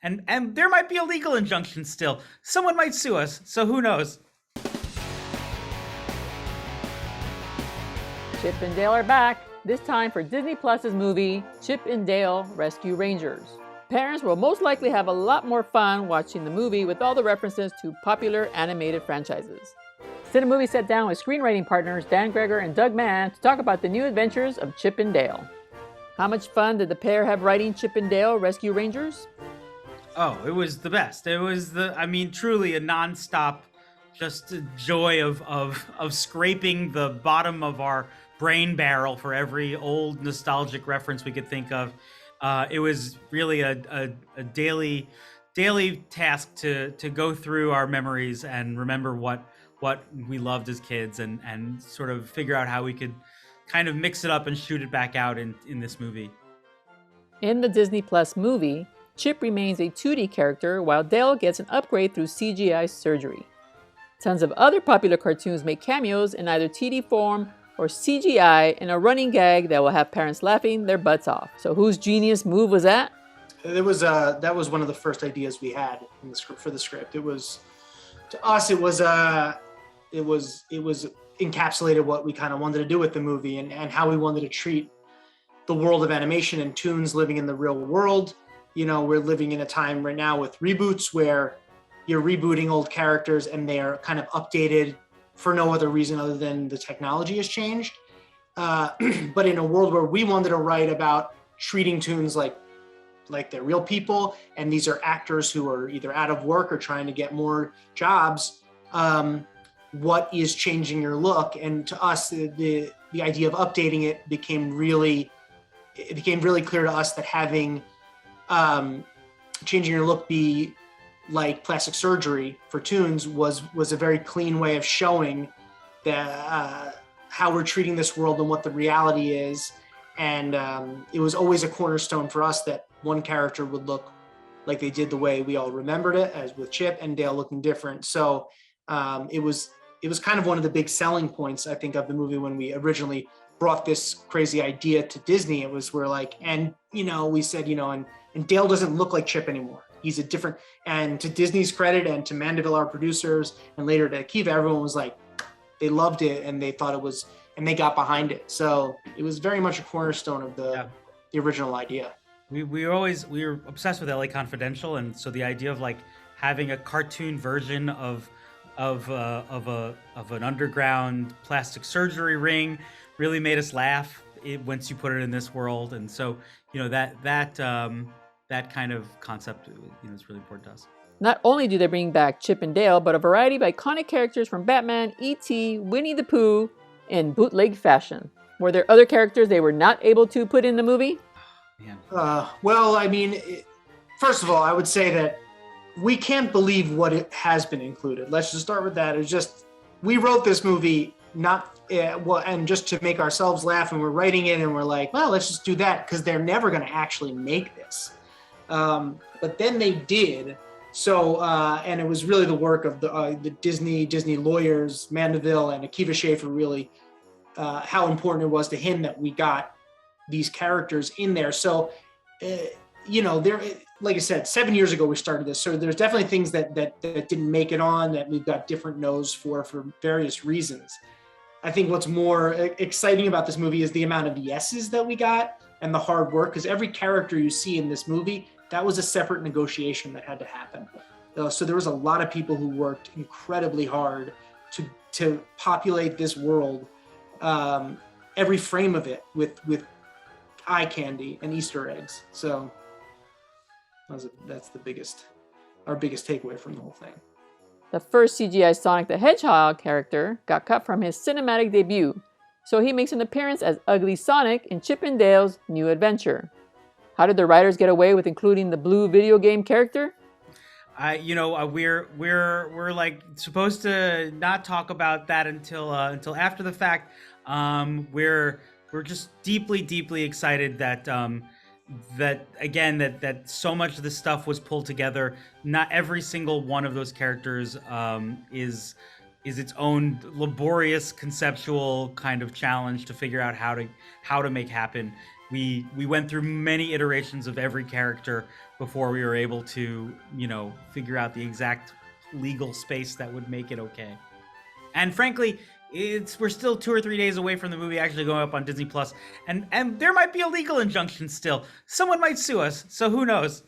And there might be a legal injunction still. Someone might sue us, so who knows? Chip and Dale are back, this time for Disney Plus's movie, Chip and Dale Rescue Rangers. Parents will most likely have a lot more fun watching the movie with all the references to popular animated franchises. CineMovie sat down with screenwriting partners Dan Gregor and Doug Mann to talk about the new adventures of Chip and Dale. How much fun did the pair have writing Chip and Dale Rescue Rangers? Oh, it was the best. It was truly a nonstop, just a joy of scraping the bottom of our brain barrel for every old nostalgic reference we could think of. It was really a daily task to go through our memories and remember what we loved as kids and sort of figure out how we could kind of mix it up and shoot it back out in this movie. In the Disney Plus movie, Chip remains a 2D character while Dale gets an upgrade through CGI surgery. Tons of other popular cartoons make cameos in either 2D form or CGI in a running gag that will have parents laughing their butts off. So whose genius move was that? That was one of the first ideas we had in the script for the script. It was, to us, it was encapsulated what we kind of wanted to do with the movie and how we wanted to treat the world of animation and toons living in the real world. You know, we're living in a time right now with reboots where you're rebooting old characters and they are kind of updated for no other reason other than the technology has changed. But in a world where we wanted to write about treating toons like they're real people, and these are actors who are either out of work or trying to get more jobs, what is changing your look? And to us, the idea of updating it became really clear to us that having changing your look be like plastic surgery for toons was a very clean way of showing that how we're treating this world and what the reality is. And it was always a cornerstone for us that one character would look like they did the way we all remembered it, as with Chip, and Dale looking different. So it was kind of one of the big selling points, I think, of the movie when we originally brought this crazy idea to Disney. It was we're like, and we said, and Dale doesn't look like Chip anymore. He's a different, and to Disney's credit and to Mandeville, our producers, and later to Akiva, everyone was like, they loved it and they thought it was, and they got behind it. So it was very much a cornerstone of the original idea. We were obsessed with LA Confidential, and so the idea of like having a cartoon version of an underground plastic surgery ring really made us laugh once you put it in this world. And so that kind of concept is really important to us. Not only do they bring back Chip and Dale, but a variety of iconic characters from Batman, E.T., Winnie the Pooh in bootleg fashion. Were there other characters they were not able to put in the movie? Man. Well, I mean, first of all, I would say that we can't believe what it has been included. Let's just start with that. It's just, we wrote this movie and just to make ourselves laugh, and we're writing it and we're like, well, let's just do that because they're never going to actually make this. But then they did. So, and it was really the work of the Disney lawyers, Mandeville and Akiva Schaffer, really how important it was to him that we got these characters in there. So, there, like I said, 7 years ago we started this. So there's definitely things that didn't make it on that we've got different no's for various reasons. I think what's more exciting about this movie is the amount of yeses that we got and the hard work, because every character you see in this movie, that was a separate negotiation that had to happen. So there was a lot of people who worked incredibly hard to populate this world, every frame of it with eye candy and Easter eggs. So that's our biggest takeaway from the whole thing. The first CGI Sonic the Hedgehog character got cut from his cinematic debut, so he makes an appearance as Ugly Sonic in Chip and Dale's New Adventure. How did the writers get away with including the blue video game character? We're like supposed to not talk about that until after the fact. We're just deeply excited that so much of this stuff was pulled together. Not every single one of those characters is its own laborious conceptual kind of challenge to figure out how to make happen. We went through many iterations of every character before we were able to, figure out the exact legal space that would make it okay. And frankly, we're still 2 or 3 days away from the movie actually going up on Disney Plus, and there might be a legal injunction still. Someone might sue us, so who knows?